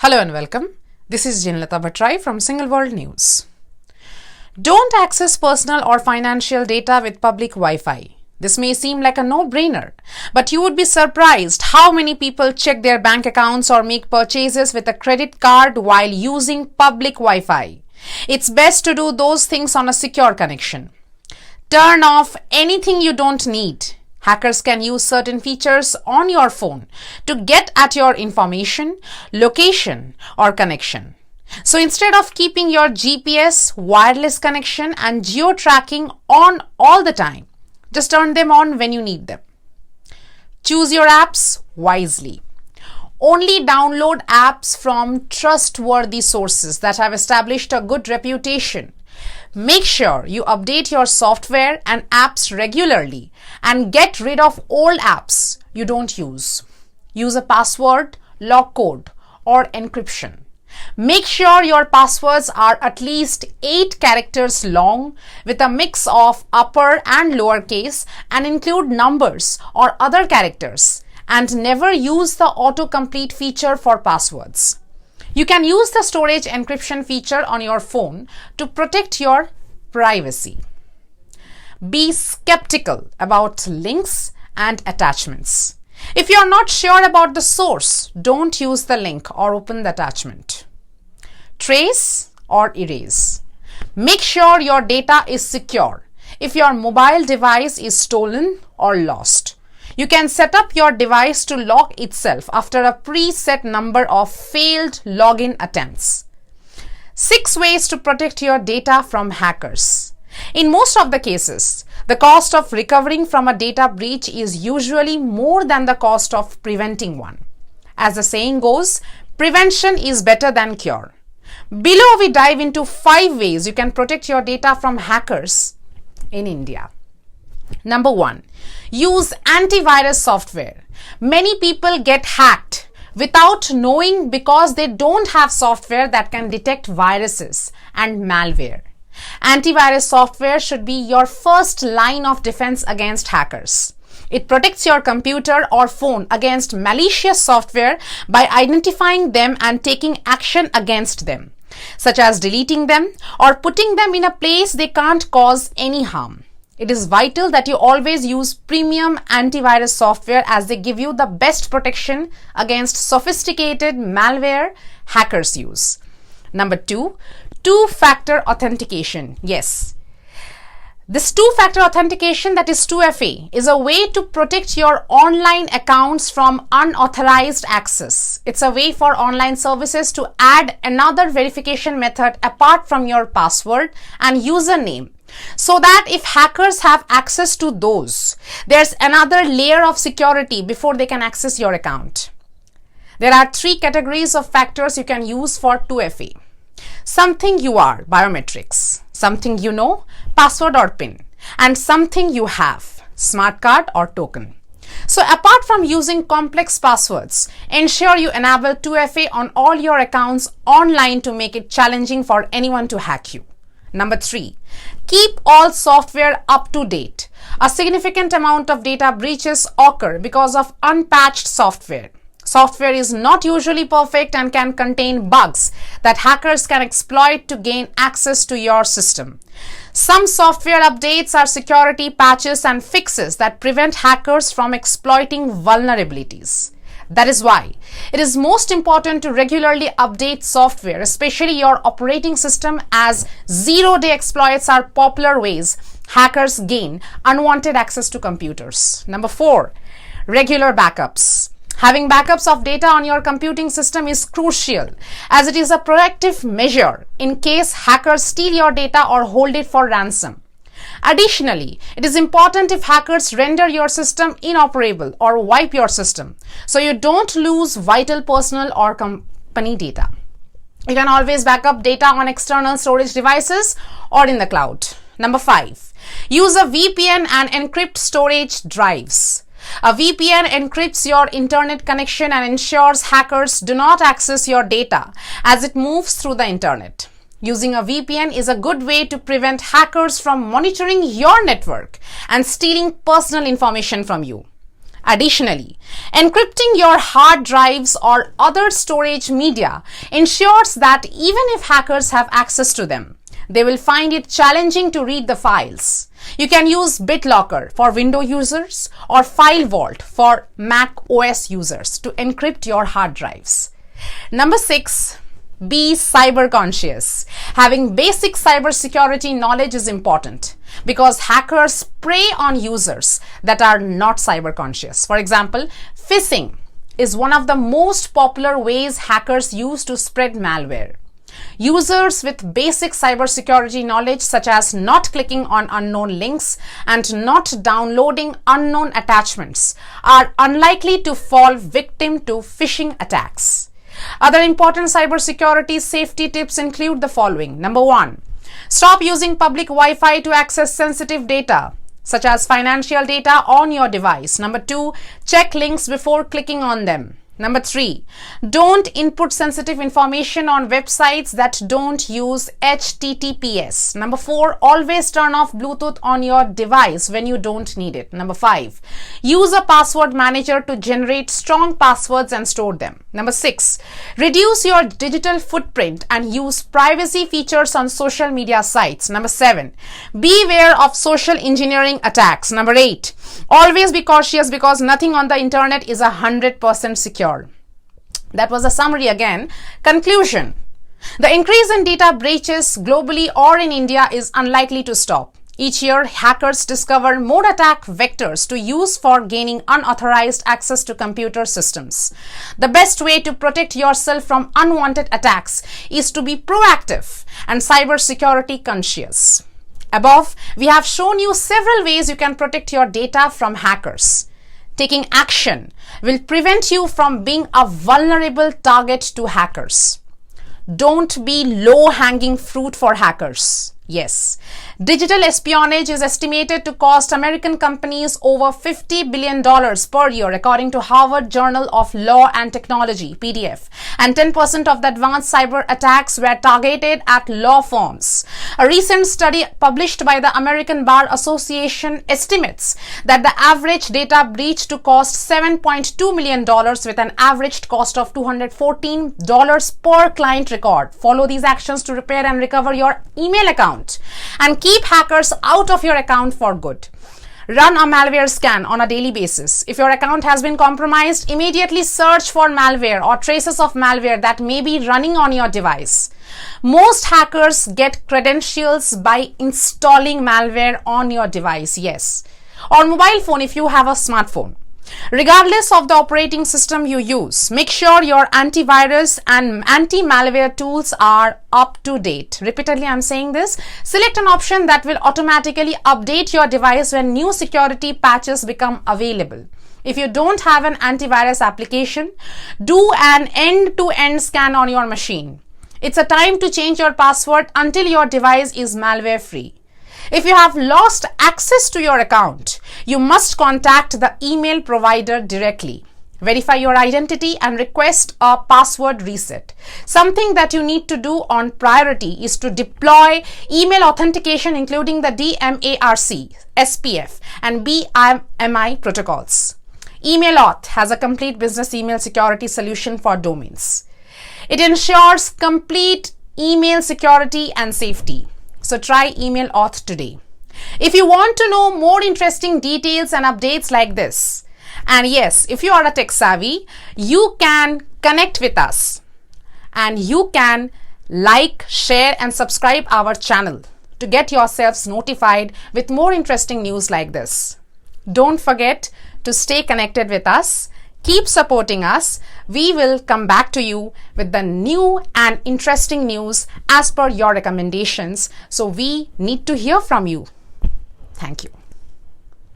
Hello and welcome. This is Jinlata Bhattrai from Single World News. Don't access personal or financial data with public Wi-Fi. This may seem like a no-brainer, but you would be surprised how many people check their bank accounts or make purchases with a credit card while using public Wi-Fi. It's best to do those things on a secure connection. Turn off anything you don't need. Hackers can use certain features on your phone to get at your information, location, or connection. So instead of keeping your GPS, wireless connection, and geo-tracking on all the time, just turn them on when you need them. Choose your apps wisely. Only download apps from trustworthy sources that have established a good reputation. Make sure you update your software and apps regularly and get rid of old apps you don't use. Use a password, lock code, or encryption. Make sure your passwords are at least 8 characters long with a mix of upper and lower case and include numbers or other characters, and never use the autocomplete feature for passwords. You can use the storage encryption feature on your phone to protect your privacy. Be skeptical about links and attachments. If you are not sure about the source, don't use the link or open the attachment. Trace or erase. Make sure your data is secure if your mobile device is stolen or lost. You can set up your device to lock itself after a preset number of failed login attempts. 6 ways to protect your data from hackers. In most of the cases, the cost of recovering from a data breach is usually more than the cost of preventing one. As the saying goes, prevention is better than cure. Below we dive into 5 ways you can protect your data from hackers in India. Number 1. Use antivirus software. Many people get hacked without knowing because they don't have software that can detect viruses and malware. Antivirus software should be your first line of defense against hackers. It protects your computer or phone against malicious software by identifying them and taking action against them, such as deleting them or putting them in a place they can't cause any harm. It is vital that you always use premium antivirus software as they give you the best protection against sophisticated malware hackers use. Number 2, two-factor authentication. Yes. This two-factor authentication, that is 2FA, is a way to protect your online accounts from unauthorized access. It's a way for online services to add another verification method apart from your password and username, so that if hackers have access to those, there's another layer of security before they can access your account. There are 3 categories of factors you can use for 2FA. Something you are, biometrics. Something you know, password or PIN. And something you have, smart card or token. So apart from using complex passwords, ensure you enable 2FA on all your accounts online to make it challenging for anyone to hack you. Number 3, keep all software up to date. A significant amount of data breaches occur because of unpatched software. Software is not usually perfect and can contain bugs that hackers can exploit to gain access to your system. Some software updates are security patches and fixes that prevent hackers from exploiting vulnerabilities. That is why it is most important to regularly update software, especially your operating system, as zero-day exploits are popular ways hackers gain unwanted access to computers. Number 4, regular backups. Having backups of data on your computing system is crucial, as it is a proactive measure in case hackers steal your data or hold it for ransom. Additionally, it is important if hackers render your system inoperable or wipe your system, so you don't lose vital personal or company data. You can always back up data on external storage devices or in the cloud. Number 5, use a VPN and encrypt storage drives. A VPN encrypts your internet connection and ensures hackers do not access your data as it moves through the internet. Using a VPN is a good way to prevent hackers from monitoring your network and stealing personal information from you. Additionally, encrypting your hard drives or other storage media ensures that even if hackers have access to them, they will find it challenging to read the files. You can use BitLocker for Windows users or File Vault for Mac OS users to encrypt your hard drives. Number 6, be cyber conscious. Having basic cybersecurity knowledge is important because hackers prey on users that are not cyber conscious. For example, phishing is one of the most popular ways hackers use to spread malware. Users with basic cybersecurity knowledge, such as not clicking on unknown links and not downloading unknown attachments, are unlikely to fall victim to phishing attacks. Other important cybersecurity safety tips include the following. Number 1, stop using public Wi-Fi to access sensitive data, such as financial data on your device. Number 2, check links before clicking on them. Number 3, don't input sensitive information on websites that don't use HTTPS. Number 4, always turn off Bluetooth on your device when you don't need it. Number 5, use a password manager to generate strong passwords and store them. Number 6, reduce your digital footprint and use privacy features on social media sites. Number 7, beware of social engineering attacks. Number 8, always be cautious because nothing on the internet is 100% secure. That was a summary again. Conclusion. The increase in data breaches globally or in India is unlikely to stop. Each year, hackers discover more attack vectors to use for gaining unauthorized access to computer systems. The best way to protect yourself from unwanted attacks is to be proactive and cybersecurity conscious. Above, we have shown you several ways you can protect your data from hackers. Taking action will prevent you from being a vulnerable target to hackers. Don't be low-hanging fruit for hackers. Yes, digital espionage is estimated to cost American companies over $50 billion per year, according to Harvard Journal of Law and Technology, PDF. And 10% of the advanced cyber attacks were targeted at law firms. A recent study published by the American Bar Association estimates that the average data breach to cost $7.2 million with an average cost of $214 per client record. Follow these actions to repair and recover your email account and keep hackers out of your account for good. Run a malware scan on a daily basis. If your account has been compromised, immediately search for malware or traces of malware that may be running on your device. Most hackers get credentials by installing malware on your device, yes, or mobile phone if you have a smartphone. Regardless of the operating system you use, make sure your antivirus and anti-malware tools are up to date. Repeatedly, I'm saying this. Select an option that will automatically update your device when new security patches become available. If you don't have an antivirus application, do an end-to-end scan on your machine. It's a time to change your password until your device is malware-free. If you have lost access to your account, you must contact the email provider directly. Verify your identity and request a password reset. Something that you need to do on priority is to deploy email authentication, including the DMARC, SPF, and BIMI protocols. EmailAuth has a complete business email security solution for domains. It ensures complete email security and safety. So try EmailAuth today. If you want to know more interesting details and updates like this, and yes, if you are a tech savvy, you can connect with us and you can like, share and subscribe our channel to get yourselves notified with more interesting news like this. Don't forget to stay connected with us. Keep supporting us. We will come back to you with the new and interesting news as per your recommendations. So we need to hear from you. Thank you.